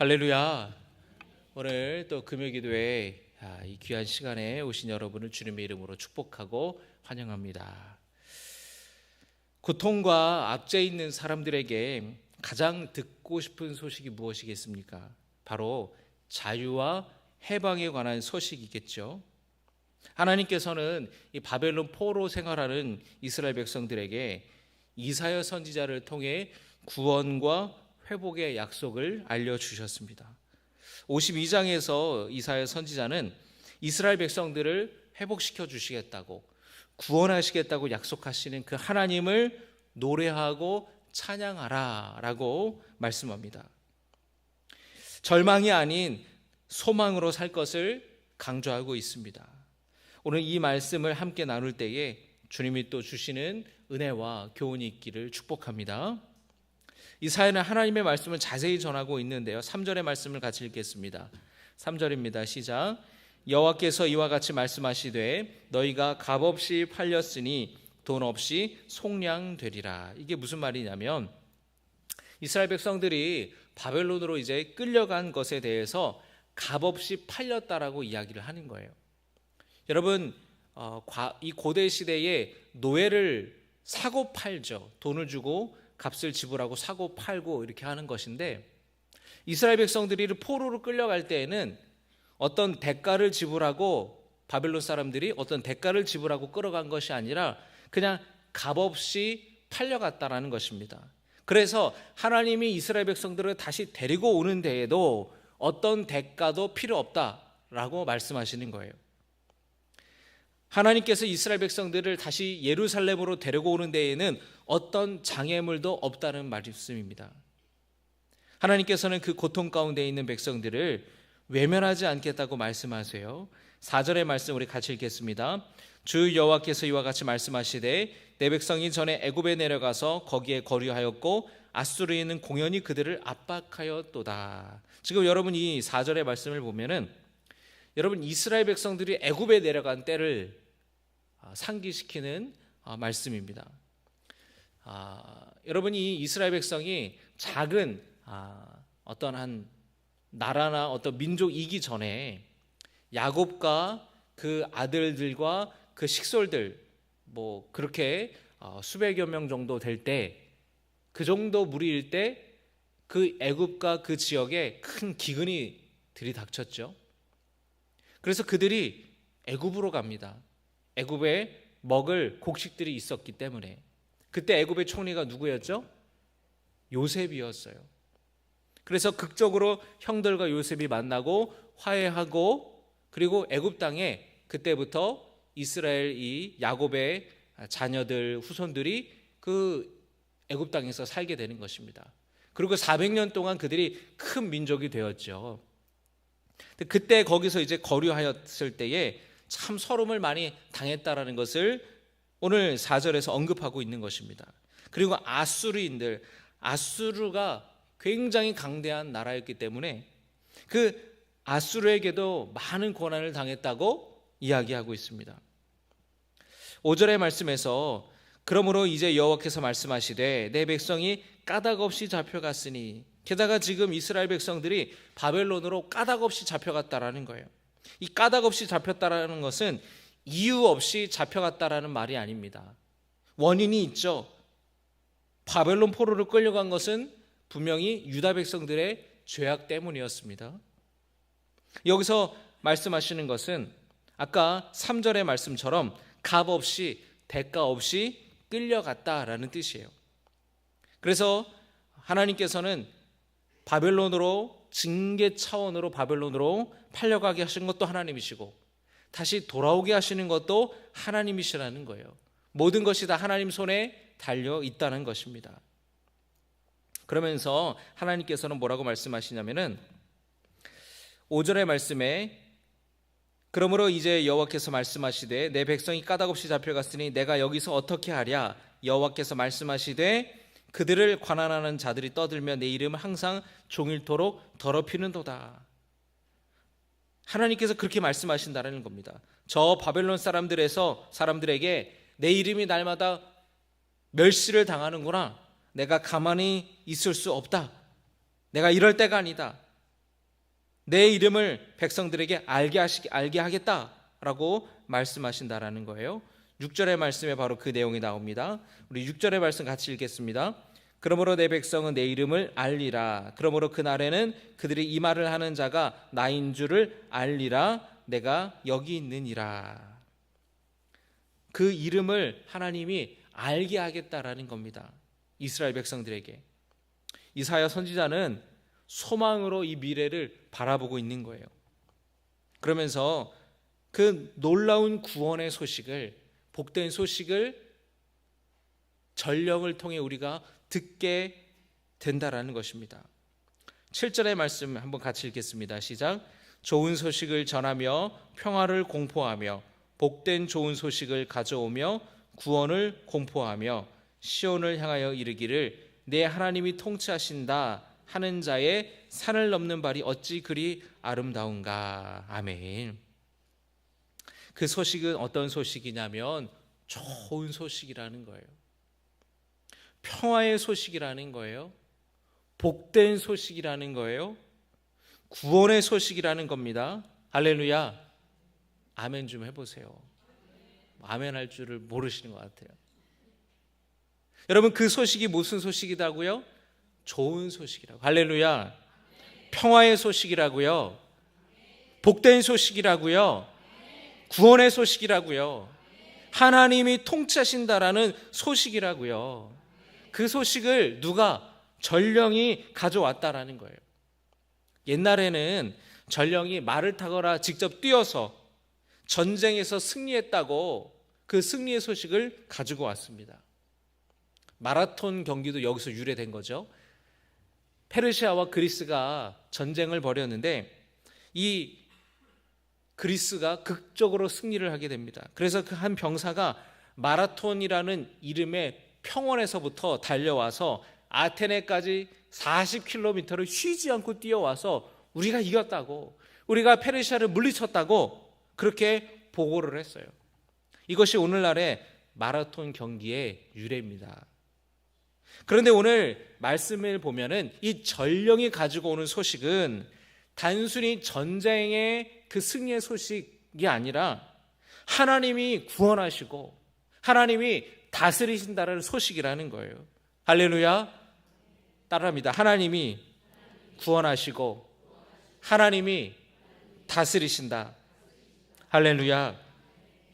할렐루야. 오늘 또 금요기도에 이 귀한 시간에 오신 여러분을 주님의 이름으로 축복하고 환영합니다. 고통과 압제해 있는 사람들에게 가장 듣고 싶은 소식이 무엇이겠습니까? 바로 자유와 해방에 관한 소식이겠죠. 하나님께서는 이 바벨론 포로 생활하는 이스라엘 백성들에게 이사야 선지자를 통해 구원과 회복의 약속을 알려주셨습니다. 52장에서 이사야 선지자는 이스라엘 백성들을 회복시켜 주시겠다고, 구원하시겠다고 약속하시는 그 하나님을 노래하고 찬양하라 라고 말씀합니다. 절망이 아닌 소망으로 살 것을 강조하고 있습니다. 오늘 이 말씀을 함께 나눌 때에 주님이 또 주시는 은혜와 교훈이 있기를 축복합니다. 이 사연은 하나님의 말씀을 자세히 전하고 있는데요, 3절의 말씀을 같이 읽겠습니다. 3절입니다. 시작. 여호와께서 이와 같이 말씀하시되 너희가 값없이 팔렸으니 돈 없이 속량되리라. 이게 무슨 말이냐면 이스라엘 백성들이 바벨론으로 이제 끌려간 것에 대해서 값없이 팔렸다라고 이야기를 하는 거예요. 여러분, 이 고대 시대에 노예를 사고 팔죠. 돈을 주고 값을 지불하고 사고 팔고 이렇게 하는 것인데, 이스라엘 백성들이 포로로 끌려갈 때에는 어떤 대가를 지불하고, 바벨론 사람들이 어떤 대가를 지불하고 끌어간 것이 아니라 그냥 값없이 팔려갔다라는 것입니다. 그래서 하나님이 이스라엘 백성들을 다시 데리고 오는 데에도 어떤 대가도 필요 없다라고 말씀하시는 거예요. 하나님께서 이스라엘 백성들을 다시 예루살렘으로 데리고 오는 데에는 어떤 장애물도 없다는 말씀입니다. 하나님께서는 그 고통 가운데 있는 백성들을 외면하지 않겠다고 말씀하세요. 4절의 말씀 우리 같이 읽겠습니다. 주 여호와께서 이와 같이 말씀하시되 내 백성이 전에 애굽에 내려가서 거기에 거류하였고 아수르인은 공연히 그들을 압박하였도다. 지금 여러분 이 4절의 말씀을 보면은 여러분 이스라엘 백성들이 애굽에 내려간 때를 상기시키는 말씀입니다. 여러분 이 이스라엘 백성이 작은 어떤 한 나라나 어떤 민족이기 전에 야곱과 그 아들들과 그 식솔들 뭐 그렇게 수백여 명 정도 될 때, 그 정도 무리일 때 그 애굽과 그 지역에 큰 기근이 들이닥쳤죠. 그래서 그들이 애굽으로 갑니다. 애굽에 먹을 곡식들이 있었기 때문에. 그때 애굽의 총리가 누구였죠? 요셉이었어요. 그래서 극적으로 형들과 요셉이 만나고 화해하고, 그리고 애굽 땅에 그때부터 이스라엘 이 야곱의 자녀들 후손들이 그 애굽 땅에서 살게 되는 것입니다. 그리고 400년 동안 그들이 큰 민족이 되었죠. 그때 거기서 이제 거류하였을 때에 참 서름을 많이 당했다라는 것을 오늘 4절에서 언급하고 있는 것입니다. 그리고 아수르인들, 아수르가 굉장히 강대한 나라였기 때문에 그 아수르에게도 많은 고난을 당했다고 이야기하고 있습니다. 5절의 말씀에서 그러므로 이제 여호와께서 말씀하시되 내 백성이 까닭 없이 잡혀갔으니, 게다가 지금 이스라엘 백성들이 바벨론으로 까닭 없이 잡혀갔다라는 거예요. 이 까닭 없이 잡혔다라는 것은 이유 없이 잡혀갔다라는 말이 아닙니다. 원인이 있죠. 바벨론 포로로 끌려간 것은 분명히 유다 백성들의 죄악 때문이었습니다. 여기서 말씀하시는 것은 아까 3절의 말씀처럼 값 없이 대가 없이 끌려갔다라는 뜻이에요. 그래서 하나님께서는 바벨론으로, 징계 차원으로 바벨론으로 팔려가게 하신 것도 하나님이시고 다시 돌아오게 하시는 것도 하나님이시라는 거예요. 모든 것이 다 하나님 손에 달려 있다는 것입니다. 그러면서 하나님께서는 뭐라고 말씀하시냐면은 5절의 말씀에 그러므로 이제 여호와께서 말씀하시되 내 백성이 까닭없이 잡혀갔으니 내가 여기서 어떻게 하랴. 여호와께서 말씀하시되 그들을 관한하는 자들이 떠들며 내 이름을 항상 종일토록 더럽히는도다. 하나님께서 그렇게 말씀하신다는 겁니다. 저 바벨론 사람들에게 내 이름이 날마다 멸시를 당하는구나. 내가 가만히 있을 수 없다. 내가 이럴 때가 아니다. 내 이름을 백성들에게 알게 하겠다라고 말씀하신다라는 거예요. 6절의 말씀에 바로 그 내용이 나옵니다. 우리 6절의 말씀 같이 읽겠습니다. 그러므로 내 백성은 내 이름을 알리라. 그러므로 그날에는 그들이 이 말을 하는 자가 나인 줄을 알리라. 내가 여기 있느니라. 그 이름을 하나님이 알게 하겠다라는 겁니다. 이스라엘 백성들에게. 이사야 선지자는 소망으로 이 미래를 바라보고 있는 거예요. 그러면서 그 놀라운 구원의 소식을, 복된 소식을 전령을 통해 우리가 듣게 된다라는 것입니다. 7절의 말씀 한번 같이 읽겠습니다. 시작. 좋은 소식을 전하며 평화를 공포하며 복된 좋은 소식을 가져오며 구원을 공포하며 시온을 향하여 이르기를 내 하나님이 통치하신다 하는 자의 산을 넘는 발이 어찌 그리 아름다운가. 아멘. 그 소식은 어떤 소식이냐면 좋은 소식이라는 거예요. 평화의 소식이라는 거예요. 복된 소식이라는 거예요. 구원의 소식이라는 겁니다. 할렐루야. 아멘 좀 해보세요. 아멘 할 줄을 모르시는 것 같아요. 여러분, 그 소식이 무슨 소식이라고요? 좋은 소식이라고. 할렐루야. 평화의 소식이라고요. 복된 소식이라고요. 구원의 소식이라고요. 하나님이 통치하신다라는 소식이라고요. 그 소식을 누가? 전령이 가져왔다라는 거예요. 옛날에는 전령이 말을 타거나 직접 뛰어서 전쟁에서 승리했다고 그 승리의 소식을 가지고 왔습니다. 마라톤 경기도 여기서 유래된 거죠. 페르시아와 그리스가 전쟁을 벌였는데 이 그리스가 극적으로 승리를 하게 됩니다. 그래서 그 한 병사가 마라톤이라는 이름의 평원에서부터 달려와서 아테네까지 40km를 쉬지 않고 뛰어와서 우리가 이겼다고, 우리가 페르시아를 물리쳤다고 그렇게 보고를 했어요. 이것이 오늘날의 마라톤 경기의 유래입니다. 그런데 오늘 말씀을 보면은 이 전령이 가지고 오는 소식은 단순히 전쟁의 그 승리의 소식이 아니라 하나님이 구원하시고 하나님이 다스리신다는 소식이라는 거예요. 할렐루야. 따라합니다. 하나님이 구원하시고 하나님이 다스리신다. 할렐루야.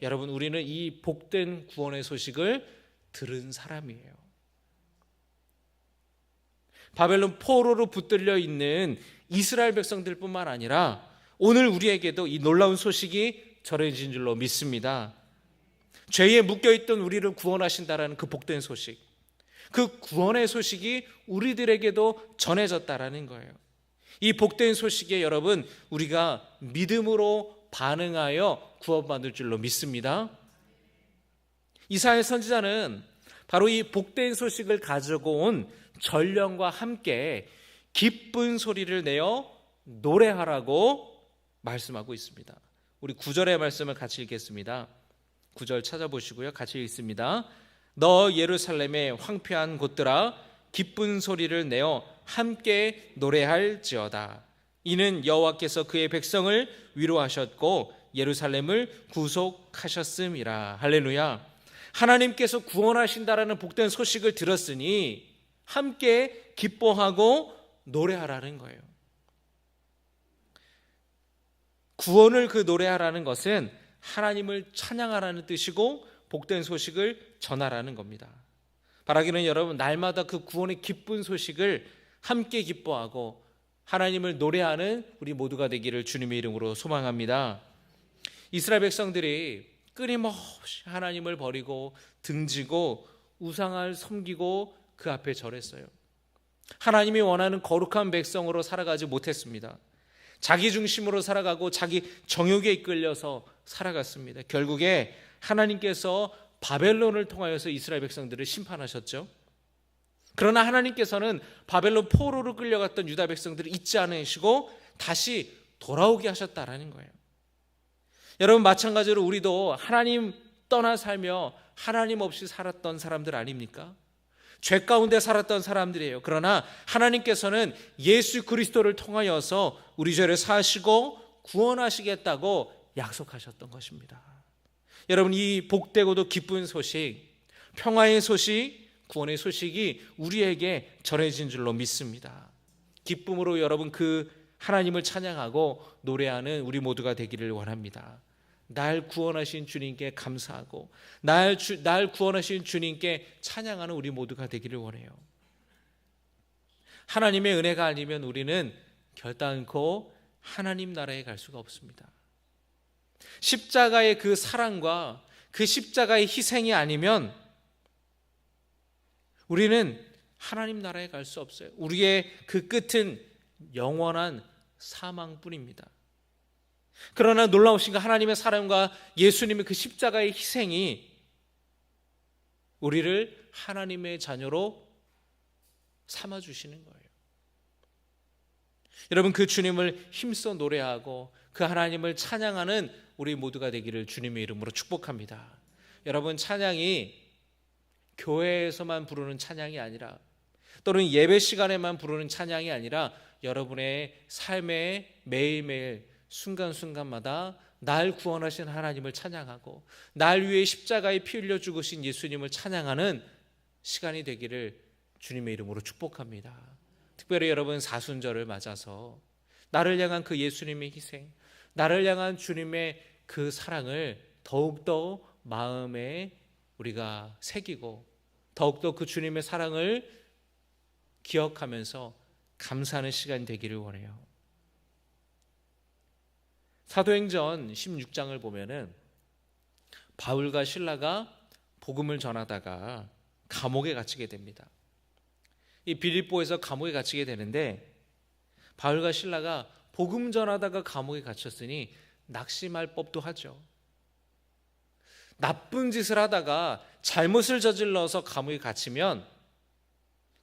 여러분, 우리는 이 복된 구원의 소식을 들은 사람이에요. 바벨론 포로로 붙들려 있는 이스라엘 백성들뿐만 아니라 오늘 우리에게도 이 놀라운 소식이 전해진 줄로 믿습니다. 죄에 묶여있던 우리를 구원하신다라는 그 복된 소식, 그 구원의 소식이 우리들에게도 전해졌다라는 거예요. 이 복된 소식에 여러분, 우리가 믿음으로 반응하여 구원받을 줄로 믿습니다. 이사야 선지자는 바로 이 복된 소식을 가지고 온 전령과 함께 기쁜 소리를 내어 노래하라고 말씀하고 있습니다. 우리 9절의 말씀을 같이 읽겠습니다. 9절 찾아보시고요. 같이 읽습니다. 너 예루살렘의 황폐한 곳들아 기쁜 소리를 내어 함께 노래할지어다. 이는 여호와께서 그의 백성을 위로하셨고 예루살렘을 구속하셨음이라. 할렐루야. 하나님께서 구원하신다라는 복된 소식을 들었으니 함께 기뻐하고 노래하라는 거예요. 구원을 그 노래하라는 것은 하나님을 찬양하라는 뜻이고 복된 소식을 전하라는 겁니다. 바라기는 여러분, 날마다 그 구원의 기쁜 소식을 함께 기뻐하고 하나님을 노래하는 우리 모두가 되기를 주님의 이름으로 소망합니다. 이스라엘 백성들이 끊임없이 하나님을 버리고 등지고 우상을 섬기고 그 앞에 절했어요. 하나님이 원하는 거룩한 백성으로 살아가지 못했습니다. 자기 중심으로 살아가고 자기 정욕에 이끌려서 살아갔습니다. 결국에 하나님께서 바벨론을 통하여서 이스라엘 백성들을 심판하셨죠. 그러나 하나님께서는 바벨론 포로로 끌려갔던 유다 백성들을 잊지 않으시고 다시 돌아오게 하셨다라는 거예요. 여러분, 마찬가지로 우리도 하나님 떠나 살며 하나님 없이 살았던 사람들 아닙니까? 죄 가운데 살았던 사람들이에요. 그러나 하나님께서는 예수 그리스도를 통하여서 우리 죄를 사하시고 구원하시겠다고 약속하셨던 것입니다. 여러분, 이 복되고도 기쁜 소식, 평화의 소식, 구원의 소식이 우리에게 전해진 줄로 믿습니다. 기쁨으로 여러분 그 하나님을 찬양하고 노래하는 우리 모두가 되기를 원합니다. 날 구원하신 주님께 감사하고 날 구원하신 주님께 찬양하는 우리 모두가 되기를 원해요. 하나님의 은혜가 아니면 우리는 결단코 하나님 나라에 갈 수가 없습니다. 십자가의 그 사랑과 그 십자가의 희생이 아니면 우리는 하나님 나라에 갈 수 없어요. 우리의 그 끝은 영원한 사망뿐입니다. 그러나 놀라우신 그 하나님의 사랑과 예수님의 그 십자가의 희생이 우리를 하나님의 자녀로 삼아주시는 거예요. 여러분, 그 주님을 힘써 노래하고 그 하나님을 찬양하는 우리 모두가 되기를 주님의 이름으로 축복합니다. 여러분, 찬양이 교회에서만 부르는 찬양이 아니라 또는 예배 시간에만 부르는 찬양이 아니라 여러분의 삶의 매일매일 순간순간마다 날 구원하신 하나님을 찬양하고 날 위해 십자가에 피 흘려 죽으신 예수님을 찬양하는 시간이 되기를 주님의 이름으로 축복합니다. 특별히 여러분 사순절을 맞아서 나를 향한 그 예수님의 희생, 나를 향한 주님의 그 사랑을 더욱더 마음에 우리가 새기고 더욱더 그 주님의 사랑을 기억하면서 감사하는 시간이 되기를 원해요. 사도행전 16장을 보면은 바울과 실라가 복음을 전하다가 감옥에 갇히게 됩니다. 이 빌립보에서 감옥에 갇히게 되는데 바울과 실라가 복음 전하다가 감옥에 갇혔으니 낙심할 법도 하죠. 나쁜 짓을 하다가 잘못을 저질러서 감옥에 갇히면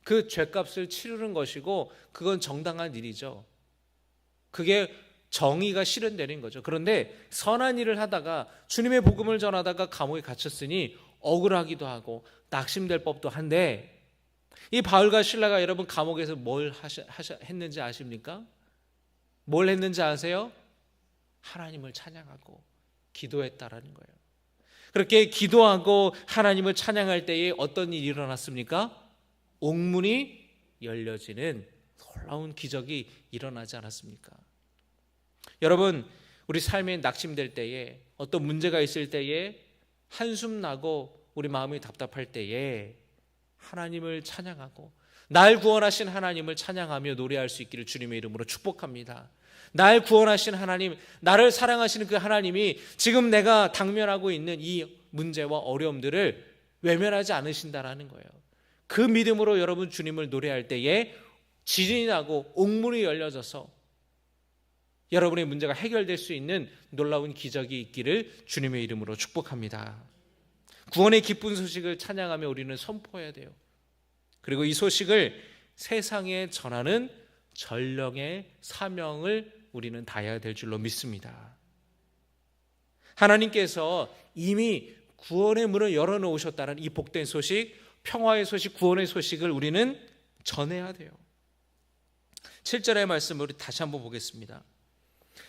그 죄값을 치르는 것이고 그건 정당한 일이죠. 그게 정의가 실현되는 거죠. 그런데 선한 일을 하다가 주님의 복음을 전하다가 감옥에 갇혔으니 억울하기도 하고 낙심될 법도 한데 이 바울과 실라가 여러분 감옥에서 뭘 했는지 아십니까? 뭘 했는지 아세요? 하나님을 찬양하고 기도했다라는 거예요. 그렇게 기도하고 하나님을 찬양할 때에 어떤 일이 일어났습니까? 옥문이 열려지는 놀라운 기적이 일어나지 않았습니까? 여러분, 우리 삶에 낙심될 때에 어떤 문제가 있을 때에 한숨 나고 우리 마음이 답답할 때에 하나님을 찬양하고 날 구원하신 하나님을 찬양하며 노래할 수 있기를 주님의 이름으로 축복합니다. 날 구원하신 하나님, 나를 사랑하시는 그 하나님이 지금 내가 당면하고 있는 이 문제와 어려움들을 외면하지 않으신다라는 거예요. 그 믿음으로 여러분 주님을 노래할 때에 지진이 나고 옥문이 열려져서 여러분의 문제가 해결될 수 있는 놀라운 기적이 있기를 주님의 이름으로 축복합니다. 구원의 기쁜 소식을 찬양하며 우리는 선포해야 돼요. 그리고 이 소식을 세상에 전하는 전령의 사명을 우리는 다해야 될 줄로 믿습니다. 하나님께서 이미 구원의 문을 열어놓으셨다는 이 복된 소식, 평화의 소식, 구원의 소식을 우리는 전해야 돼요. 7절의 말씀을 우리 다시 한번 보겠습니다.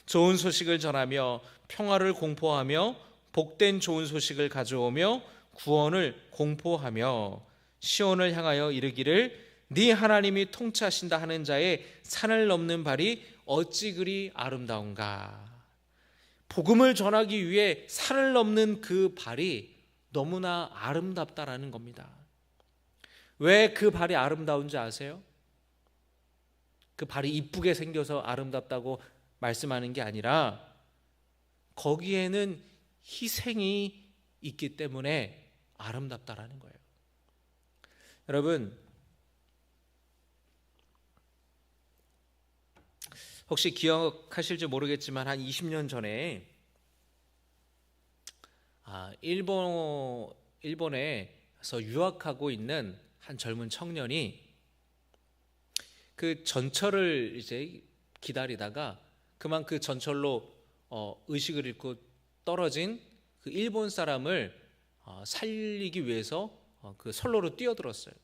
좋은 소식을 전하며 평화를 공포하며 복된 좋은 소식을 가져오며 구원을 공포하며 시온을 향하여 이르기를 네 하나님이 통치하신다 하는 자의 산을 넘는 발이 어찌 그리 아름다운가. 복음을 전하기 위해 산을 넘는 그 발이 너무나 아름답다라는 겁니다. 왜 그 발이 아름다운지 아세요? 그 발이 이쁘게 생겨서 아름답다고 말씀하는 게 아니라 거기에는 희생이 있기 때문에 아름답다라는 거예요. 여러분, 혹시 기억하실지 모르겠지만 한 20년 전에 일본에서 유학하고 있는 한 젊은 청년이 그 전철을 이제 기다리다가 그만 그 전철로 의식을 잃고 떨어진 그 일본 사람을 살리기 위해서 그 선로로 뛰어들었어요.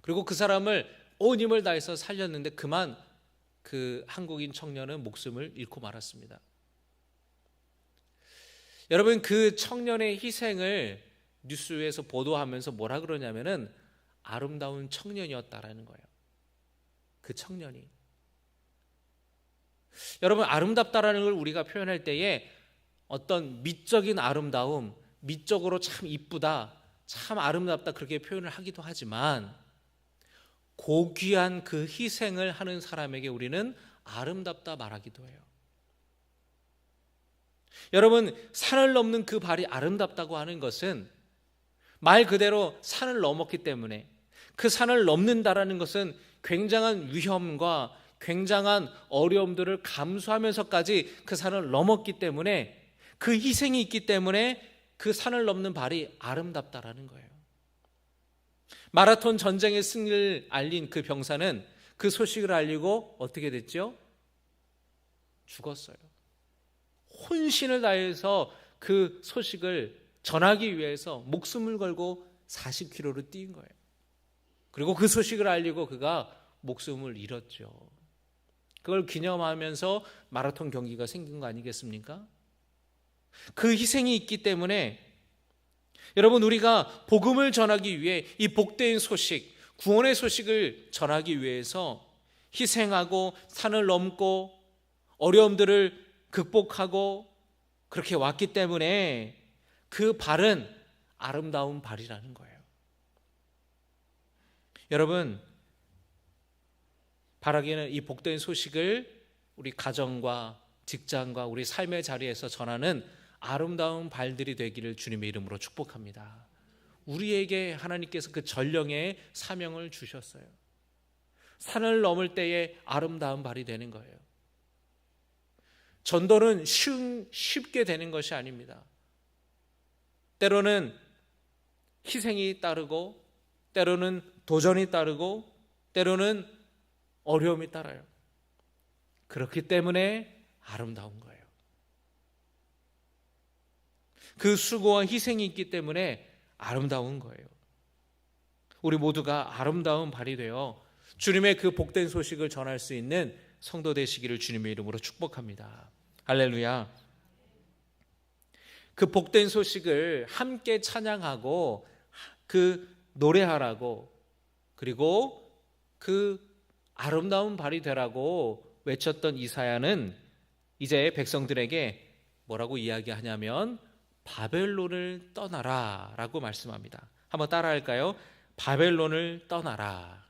그리고 그 사람을 온 힘을 다해서 살렸는데 그만 그 한국인 청년은 목숨을 잃고 말았습니다. 여러분, 그 청년의 희생을 뉴스에서 보도하면서 뭐라 그러냐면은 아름다운 청년이었다라는 거예요. 그 청년이. 여러분, 아름답다라는 걸 우리가 표현할 때에 어떤 미적인 아름다움, 미적으로 참 이쁘다, 참 아름답다 그렇게 표현을 하기도 하지만 고귀한 그 희생을 하는 사람에게 우리는 아름답다 말하기도 해요. 여러분, 산을 넘는 그 발이 아름답다고 하는 것은 말 그대로 산을 넘었기 때문에, 그 산을 넘는다라는 것은 굉장한 위험과 굉장한 어려움들을 감수하면서까지 그 산을 넘었기 때문에, 그 희생이 있기 때문에 그 산을 넘는 발이 아름답다라는 거예요. 마라톤 전쟁의 승리를 알린 그 병사는 그 소식을 알리고 어떻게 됐죠? 죽었어요. 혼신을 다해서 그 소식을 전하기 위해서 목숨을 걸고 40km를 뛴 거예요. 그리고 그 소식을 알리고 그가 목숨을 잃었죠. 그걸 기념하면서 마라톤 경기가 생긴 거 아니겠습니까? 그 희생이 있기 때문에 여러분, 우리가 복음을 전하기 위해 이 복된 소식, 구원의 소식을 전하기 위해서 희생하고 산을 넘고 어려움들을 극복하고 그렇게 왔기 때문에 그 발은 아름다운 발이라는 거예요. 여러분, 바라기는 이 복된 소식을 우리 가정과 직장과 우리 삶의 자리에서 전하는 아름다운 발들이 되기를 주님의 이름으로 축복합니다. 우리에게 하나님께서 그 전령의 사명을 주셨어요. 산을 넘을 때에 아름다운 발이 되는 거예요. 전도는 쉽게 되는 것이 아닙니다. 때로는 희생이 따르고, 때로는 도전이 따르고, 때로는 어려움이 따라요. 그렇기 때문에 아름다운 거예요. 그 수고와 희생이 있기 때문에 아름다운 거예요. 우리 모두가 아름다운 발이 되어 주님의 그 복된 소식을 전할 수 있는 성도 되시기를 주님의 이름으로 축복합니다. 할렐루야. 그 복된 소식을 함께 찬양하고 그 노래하라고, 그리고 그 아름다운 발이 되라고 외쳤던 이사야는 이제 백성들에게 뭐라고 이야기하냐면 바벨론을 떠나라 라고 말씀합니다. 한번 따라할까요? 바벨론을 떠나라.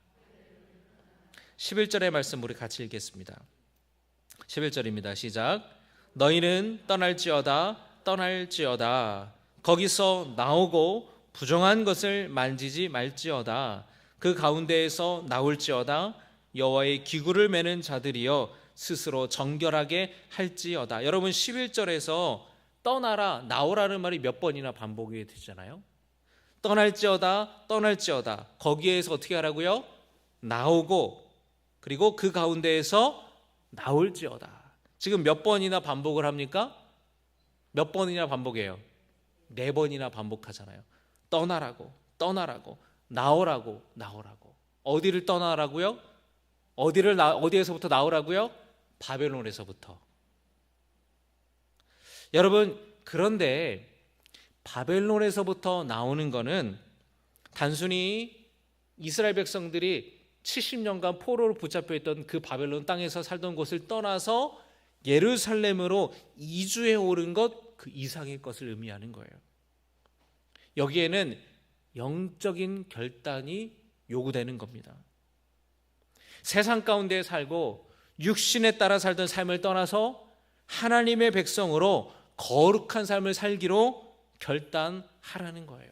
11절의 말씀 우리 같이 읽겠습니다. 11절입니다. 시작. 너희는 떠날지어다 거기서 나오고 부정한 것을 만지지 말지어다. 그 가운데에서 나올지어다. 여호와의 기구를 매는 자들이여 스스로 정결하게 할지어다. 여러분, 11절에서 떠나라, 나오라는 말이 몇 번이나 반복이 되잖아요. 떠날지어다, 거기에서 어떻게 하라고요? 나오고, 그리고 그 가운데에서 나올지어다. 지금 몇 번이나 반복을 합니까? 몇 번이나 반복해요? 4번이나 반복하잖아요. 떠나라고, 나오라고. 어디를 떠나라고요? 어디에서부터 나오라고요? 바벨론에서부터. 여러분, 그런데 바벨론에서부터 나오는 거는 단순히 이스라엘 백성들이 70년간 포로로 붙잡혀 있던 그 바벨론 땅에서 살던 곳을 떠나서 예루살렘으로 이주해 오른 것 그 이상의 것을 의미하는 거예요. 여기에는 영적인 결단이 요구되는 겁니다. 세상 가운데 살고 육신에 따라 살던 삶을 떠나서 하나님의 백성으로 거룩한 삶을 살기로 결단하라는 거예요.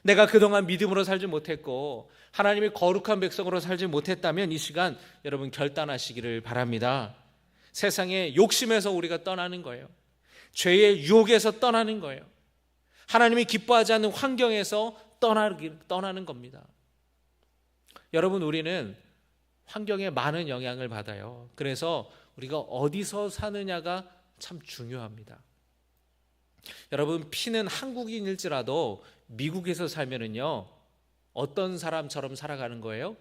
내가 그동안 믿음으로 살지 못했고 하나님의 거룩한 백성으로 살지 못했다면 이 시간 여러분 결단하시기를 바랍니다. 세상의 욕심에서 우리가 떠나는 거예요. 죄의 유혹에서 떠나는 거예요. 하나님이 기뻐하지 않는 환경에서 떠나는 겁니다. 여러분, 우리는 환경에 많은 영향을 받아요. 그래서 우리가 어디서 사느냐가 참 중요합니다. 여러분, 피는 한국인일지라도 미국에서 살면은요, 어떤 사람처럼 살아가는 거예요?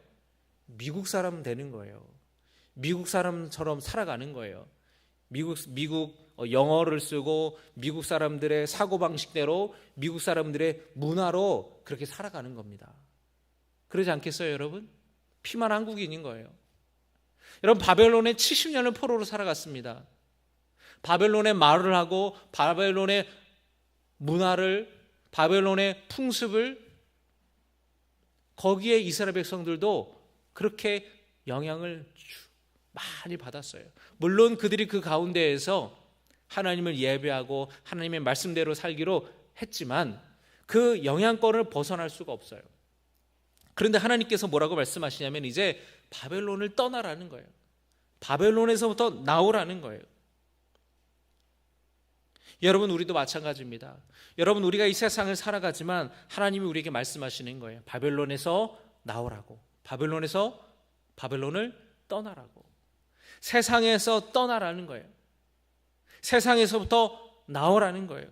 미국 사람 되는 거예요. 미국 사람처럼 살아가는 거예요. 미국 영어를 쓰고 미국 사람들의 사고방식대로 미국 사람들의 문화로 그렇게 살아가는 겁니다. 그러지 않겠어요, 여러분? 피만 한국인인 거예요. 여러분, 바벨론에 70년을 포로로 살아갔습니다. 바벨론의 말을 하고 바벨론의 문화를, 바벨론의 풍습을, 거기에 이스라엘 백성들도 그렇게 영향을 많이 받았어요. 물론 그들이 그 가운데에서 하나님을 예배하고 하나님의 말씀대로 살기로 했지만 그 영향권을 벗어날 수가 없어요. 그런데 하나님께서 뭐라고 말씀하시냐면 이제 바벨론을 떠나라는 거예요. 바벨론에서부터 나오라는 거예요. 여러분, 우리도 마찬가지입니다. 여러분, 우리가 이 세상을 살아가지만 하나님이 우리에게 말씀하시는 거예요. 바벨론에서 나오라고. 바벨론을 떠나라고. 세상에서 떠나라는 거예요. 세상에서부터 나오라는 거예요.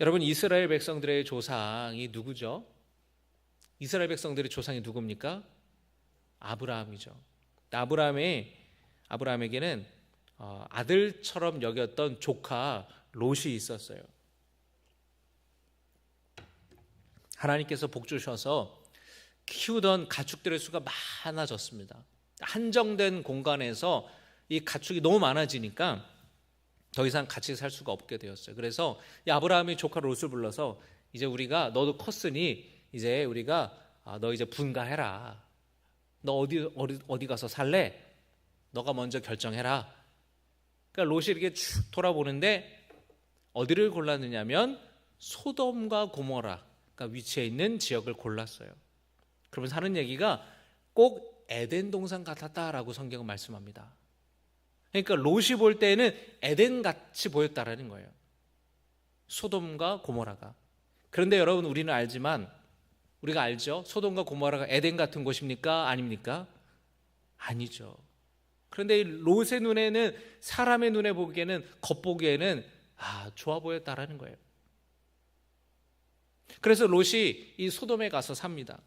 여러분, 이스라엘 백성들의 조상이 누구죠? 이스라엘 백성들의 조상이 누굽니까? 아브라함이죠. 아브라함에게는 아들처럼 여겼던 조카 롯이 있었어요. 하나님께서 복 주셔서 키우던 가축들의 수가 많아졌습니다. 한정된 공간에서 이 가축이 너무 많아지니까 더 이상 같이 살 수가 없게 되었어요. 그래서 이 아브라함이 조카 롯을 불러서 이제 우리가 너도 컸으니 이제 우리가 너 이제 분가해라. 너 어디 가서 살래? 너가 먼저 결정해라. 그러니까 롯이 이렇게 쭉 돌아보는데 어디를 골랐느냐면 소돔과 고모라, 그러니까 위치해 있는 지역을 골랐어요. 그러면서 하는 얘기가 꼭 에덴 동산 같았다라고 성경은 말씀합니다. 그러니까 롯이 볼 때는 에덴같이 보였다라는 거예요. 소돔과 고모라가. 그런데 여러분, 우리가 알죠? 소돔과 고모라가 에덴 같은 곳입니까? 아닙니까? 아니죠. 그런데 이 롯의 눈에는, 사람의 눈에 보기에는, 겉보기에는 좋아 보였다라는 거예요. 그래서 롯이 이 소돔에 가서 삽니다.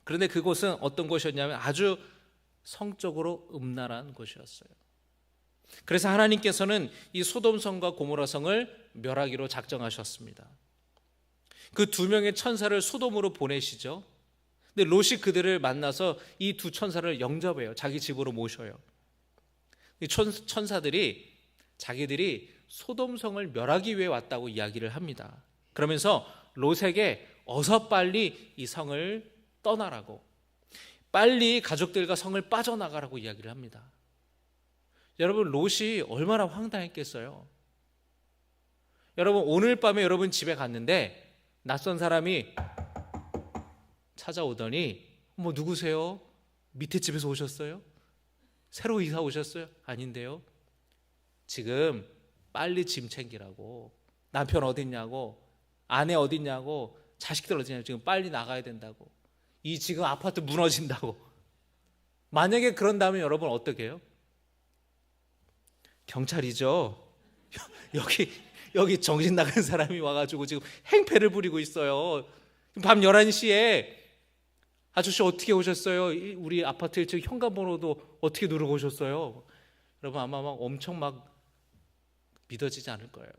그런데 그곳은 어떤 곳이었냐면 아주 성적으로 음란한 곳이었어요. 그래서 하나님께서는 이 소돔성과 고모라성을 멸하기로 작정하셨습니다. 그 두 명의 천사를 소돔으로 보내시죠. 근데 롯이 그들을 만나서 이 두 천사를 영접해요. 자기 집으로 모셔요. 이 천사들이 자기들이 소돔성을 멸하기 위해 왔다고 이야기를 합니다. 그러면서 롯에게 어서 빨리 이 성을 떠나라고, 빨리 가족들과 성을 빠져나가라고 이야기를 합니다. 여러분, 롯이 얼마나 황당했겠어요. 여러분, 오늘 밤에 여러분 집에 갔는데 낯선 사람이 찾아오더니 누구세요? 밑에 집에서 오셨어요? 새로 이사 오셨어요? 아닌데요. 지금 빨리 짐 챙기라고, 남편 어딨냐고, 아내 어딨냐고, 자식들 어딨냐고, 지금 빨리 나가야 된다고, 이 지금 아파트 무너진다고. 만약에 그런다면 여러분 어떻게 해요? 경찰이죠. 여기 정신 나간 사람이 와가지고 지금 행패를 부리고 있어요. 밤 11시에 아저씨 어떻게 오셨어요? 우리 아파트 1층 현관번호도 어떻게 누르고 오셨어요? 여러분, 아마 엄청 믿어지지 않을 거예요.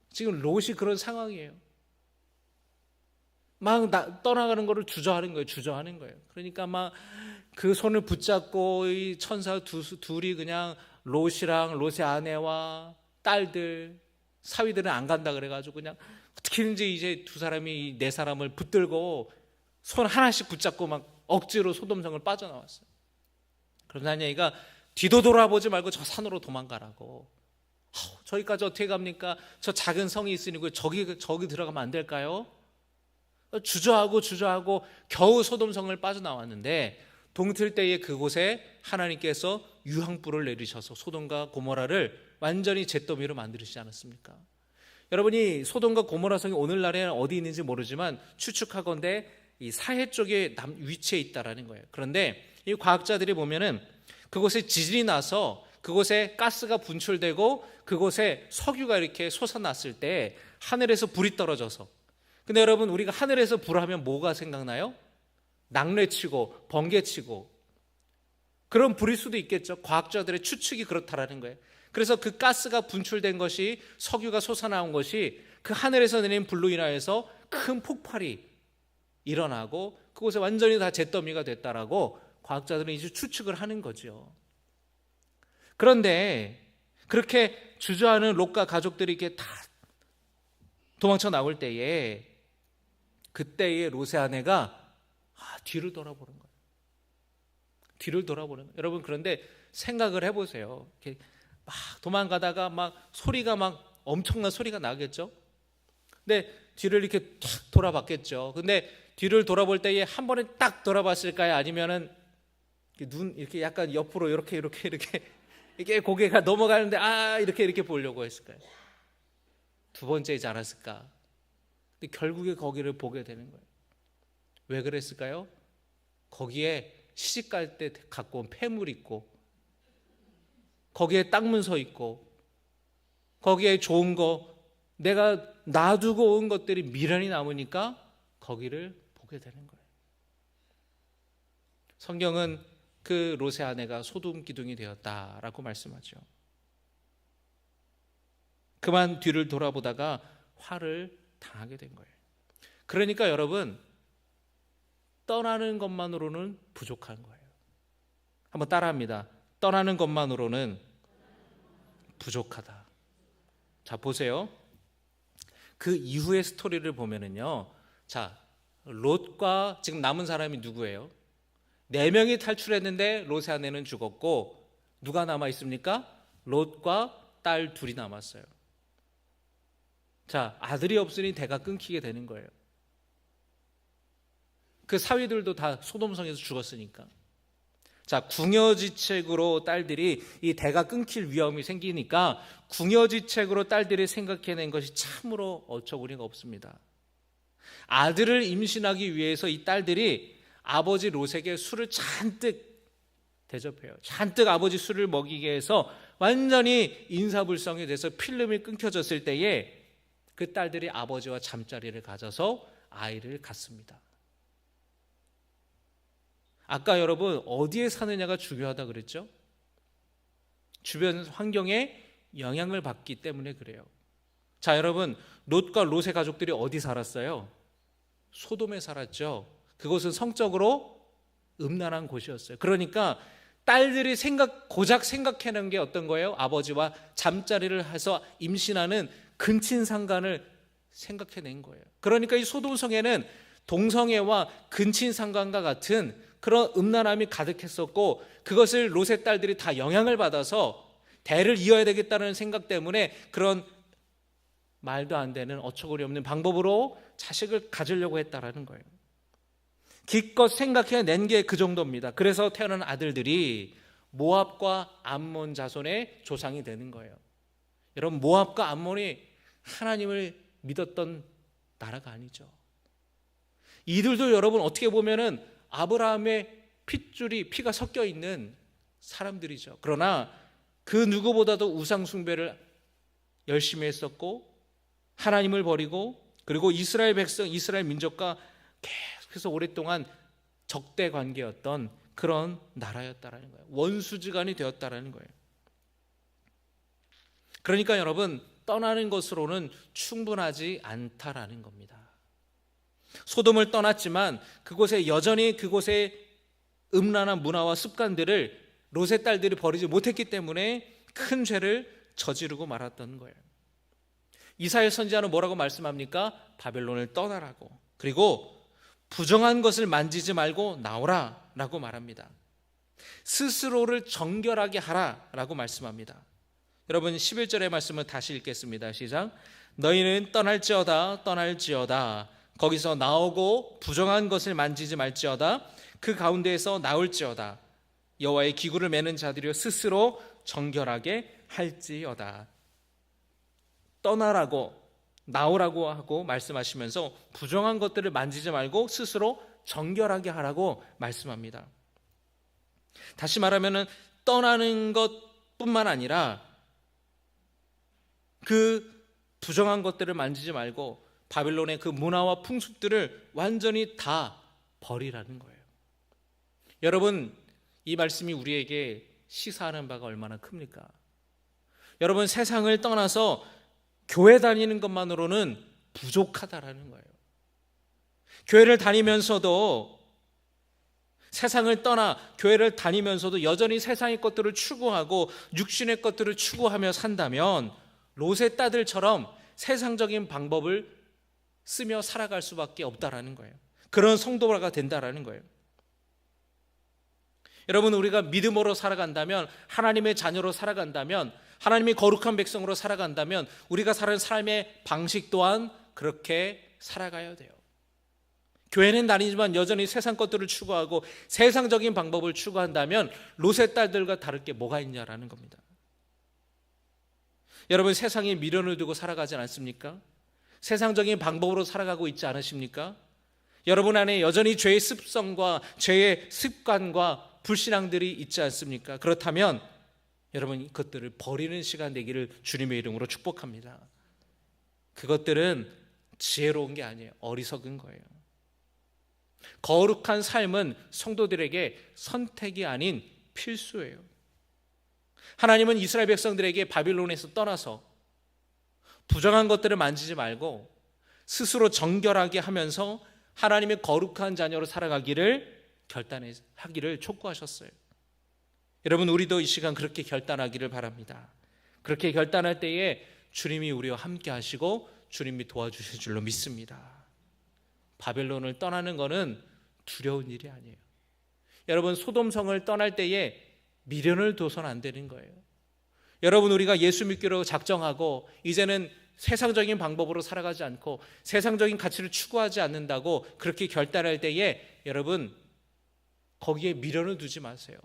지금 롯이 그런 상황이에요. 떠나가는 거를 주저하는 거예요. 그러니까 그 손을 붙잡고 이 천사 둘이 그냥 롯이랑 롯의 아내와 딸들, 사위들은 안 간다 그래가지고 그냥 어떻게든지 이제 두 사람이 네 사람을 붙들고 손 하나씩 붙잡고 억지로 소돔성을 빠져나왔어요. 그러나 얘가 뒤도 돌아보지 말고 저 산으로 도망가라고. 저기까지 어떻게 갑니까? 저 작은 성이 있으니 저기 들어가면 안 될까요? 주저하고 겨우 소돔성을 빠져나왔는데 동틀 때에 그곳에 하나님께서 유황불을 내리셔서 소돔과 고모라를 완전히 잿더미로 만들으시지 않았습니까? 여러분이 소돔과 고모라 성이 오늘날에는 어디 있는지 모르지만 추측하건대 이 사해 쪽에 위치해 있다라는 거예요. 그런데 이 과학자들이 보면은 그곳에 지진이 나서 그곳에 가스가 분출되고 그곳에 석유가 이렇게 솟아났을 때 하늘에서 불이 떨어져서, 근데 여러분 우리가 하늘에서 불하면 뭐가 생각나요? 낙뢰치고 번개치고 그런 불일 수도 있겠죠. 과학자들의 추측이 그렇다라는 거예요. 그래서 그 가스가 분출된 것이, 석유가 솟아나온 것이 그 하늘에서 내린 불로 인하여서 큰 폭발이 일어나고 그곳에 완전히 다 잿더미가 됐다라고 과학자들은 이제 추측을 하는 거죠. 그런데 그렇게 주저하는 롯과 가족들이 이렇게 다 도망쳐 나올 때에, 그때의 롯의 아내가 뒤를 돌아보는 거예요. 뒤를 돌아보는 거예요. 여러분, 그런데 생각을 해보세요. 이렇게 막 도망가다가 막 소리가 막 엄청난 소리가 나겠죠. 근데 뒤를 이렇게 탁 돌아봤겠죠. 근데 뒤를 돌아볼 때에 한 번에 딱 돌아봤을까요? 아니면은 눈 이렇게 약간 옆으로 이렇게 고개가 넘어가는데 이렇게 보려고 했을까요? 두 번째이지 않았을까? 근데 결국에 거기를 보게 되는 거예요. 왜 그랬을까요? 거기에 시집갈 때 갖고 온 폐물 있고, 거기에 땅 문서 있고, 거기에 좋은 거 내가 놔두고 온 것들이 미련이 남으니까 거기를 보게 되는 거예요. 성경은 그 롯의 아내가 소돔 기둥이 되었다라고 말씀하죠. 그만 뒤를 돌아보다가 화를 당하게 된 거예요. 그러니까 여러분, 떠나는 것만으로는 부족한 거예요. 한번 따라합니다. 떠나는 것만으로는 부족하다. 자, 보세요. 그 이후의 스토리를 보면은요, 자, 롯과 지금 남은 사람이 누구예요? 4명이 탈출했는데 롯의 아내는 죽었고, 누가 남아 있습니까? 롯과 딸 둘이 남았어요. 자, 아들이 없으니 대가 끊기게 되는 거예요. 그 사위들도 다 소돔성에서 죽었으니까. 자, 궁여지책으로 딸들이 이 대가 끊길 위험이 생기니까 궁여지책으로 딸들이 생각해낸 것이 참으로 어처구니가 없습니다. 아들을 임신하기 위해서 이 딸들이 아버지 롯에게 술을 잔뜩 대접해요. 잔뜩 아버지 술을 먹이게 해서 완전히 인사불성이 돼서 필름이 끊겨졌을 때에 그 딸들이 아버지와 잠자리를 가져서 아이를 갖습니다. 아까 여러분 어디에 사느냐가 중요하다 그랬죠? 주변 환경에 영향을 받기 때문에 그래요. 자, 여러분, 롯과 롯의 가족들이 어디 살았어요? 소돔에 살았죠. 그곳은 성적으로 음란한 곳이었어요. 그러니까 딸들이 고작 생각해낸 게 어떤 거예요? 아버지와 잠자리를 해서 임신하는 근친상간을 생각해낸 거예요. 그러니까 이 소돔성에는 동성애와 근친상간과 같은 그런 음란함이 가득했었고, 그것을 롯의 딸들이 다 영향을 받아서 대를 이어야 되겠다는 생각 때문에 그런 말도 안 되는 어처구니 없는 방법으로 자식을 가지려고 했다라는 거예요. 기껏 생각해낸 게 그 정도입니다. 그래서 태어난 아들들이 모압과 암몬 자손의 조상이 되는 거예요. 여러분, 모압과 암몬이 하나님을 믿었던 나라가 아니죠. 이들도 여러분 어떻게 보면은 아브라함의 피가 섞여 있는 사람들이죠. 그러나 그 누구보다도 우상 숭배를 열심히 했었고, 하나님을 버리고, 그리고 이스라엘 백성, 이스라엘 민족과 계속해서 오랫동안 적대 관계였던 그런 나라였다라는 거예요. 원수지간이 되었다라는 거예요. 그러니까 여러분, 떠나는 것으로는 충분하지 않다라는 겁니다. 소돔을 떠났지만 그곳에 여전히 그곳의 음란한 문화와 습관들을 롯의 딸들이 버리지 못했기 때문에 큰 죄를 저지르고 말았던 거예요. 이사야 선지자는 뭐라고 말씀합니까? 바벨론을 떠나라고, 그리고 부정한 것을 만지지 말고 나오라 라고 말합니다. 스스로를 정결하게 하라 라고 말씀합니다. 여러분, 11절의 말씀을 다시 읽겠습니다. 시작. 너희는 떠날지어다 거기서 나오고 부정한 것을 만지지 말지어다. 그 가운데에서 나올지어다. 여호와의 기구를 매는 자들이여 스스로 정결하게 할지어다. 떠나라고, 나오라고 하고 말씀하시면서 부정한 것들을 만지지 말고 스스로 정결하게 하라고 말씀합니다. 다시 말하면 떠나는 것 뿐만 아니라 그 부정한 것들을 만지지 말고 바벨론의 그 문화와 풍습들을 완전히 다 버리라는 거예요. 여러분, 이 말씀이 우리에게 시사하는 바가 얼마나 큽니까? 여러분, 세상을 떠나서 교회 다니는 것만으로는 부족하다라는 거예요. 교회를 다니면서도, 세상을 떠나 교회를 다니면서도 여전히 세상의 것들을 추구하고 육신의 것들을 추구하며 산다면 롯의 딸들처럼 세상적인 방법을 쓰며 살아갈 수밖에 없다라는 거예요. 그런 성도가 된다라는 거예요. 여러분, 우리가 믿음으로 살아간다면, 하나님의 자녀로 살아간다면, 하나님의 거룩한 백성으로 살아간다면 우리가 사는 삶의 방식 또한 그렇게 살아가야 돼요. 교회는 다니지만 여전히 세상 것들을 추구하고 세상적인 방법을 추구한다면 롯의 딸들과 다를 게 뭐가 있냐라는 겁니다. 여러분, 세상에 미련을 두고 살아가지 않습니까? 세상적인 방법으로 살아가고 있지 않으십니까? 여러분 안에 여전히 죄의 습성과 죄의 습관과 불신앙들이 있지 않습니까? 그렇다면 여러분, 그것들을 버리는 시간 되기를 주님의 이름으로 축복합니다. 그것들은 지혜로운 게 아니에요. 어리석은 거예요. 거룩한 삶은 성도들에게 선택이 아닌 필수예요. 하나님은 이스라엘 백성들에게 바빌론에서 떠나서 부정한 것들을 만지지 말고 스스로 정결하게 하면서 하나님의 거룩한 자녀로 살아가기를 결단하기를 촉구하셨어요. 여러분, 우리도 이 시간 그렇게 결단하기를 바랍니다. 그렇게 결단할 때에 주님이 우리와 함께 하시고 주님이 도와주실 줄로 믿습니다. 바벨론을 떠나는 것은 두려운 일이 아니에요. 여러분, 소돔성을 떠날 때에 미련을 둬서는 안 되는 거예요. 여러분, 우리가 예수 믿기로 작정하고 이제는 세상적인 방법으로 살아가지 않고 세상적인 가치를 추구하지 않는다고 그렇게 결단할 때에 여러분, 거기에 미련을 두지 마세요.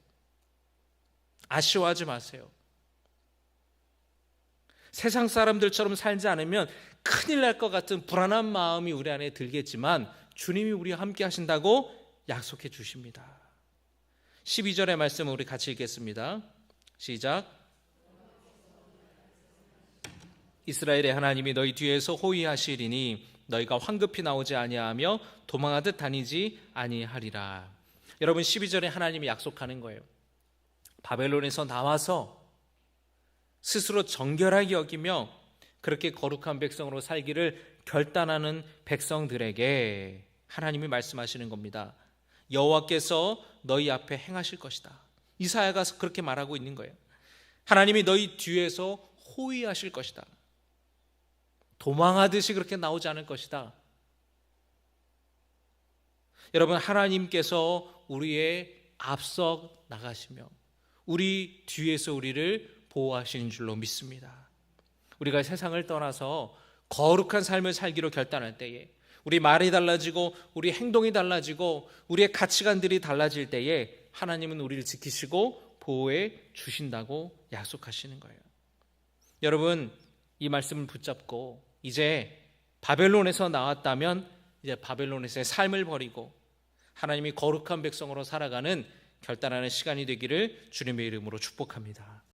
아쉬워하지 마세요. 세상 사람들처럼 살지 않으면 큰일 날 것 같은 불안한 마음이 우리 안에 들겠지만 주님이 우리와 함께 하신다고 약속해 주십니다. 12절의 말씀을 우리 같이 읽겠습니다. 시작. 이스라엘의 하나님이 너희 뒤에서 호위하시리니 너희가 황급히 나오지 아니하며 도망하듯 다니지 아니하리라. 여러분, 12절에 하나님이 약속하는 거예요. 바벨론에서 나와서 스스로 정결하게 여기며 그렇게 거룩한 백성으로 살기를 결단하는 백성들에게 하나님이 말씀하시는 겁니다. 여호와께서 너희 앞에 행하실 것이다. 이사야가 그렇게 말하고 있는 거예요. 하나님이 너희 뒤에서 호위하실 것이다. 도망하듯이 그렇게 나오지 않을 것이다. 여러분, 하나님께서 우리의 앞서 나가시며 우리 뒤에서 우리를 보호하시는 줄로 믿습니다. 우리가 세상을 떠나서 거룩한 삶을 살기로 결단할 때에 우리 말이 달라지고 우리 행동이 달라지고 우리의 가치관들이 달라질 때에 하나님은 우리를 지키시고 보호해 주신다고 약속하시는 거예요. 여러분, 이 말씀을 붙잡고 이제 바벨론에서 나왔다면 이제 바벨론에서의 삶을 버리고 하나님이 거룩한 백성으로 살아가는 결단하는 시간이 되기를 주님의 이름으로 축복합니다.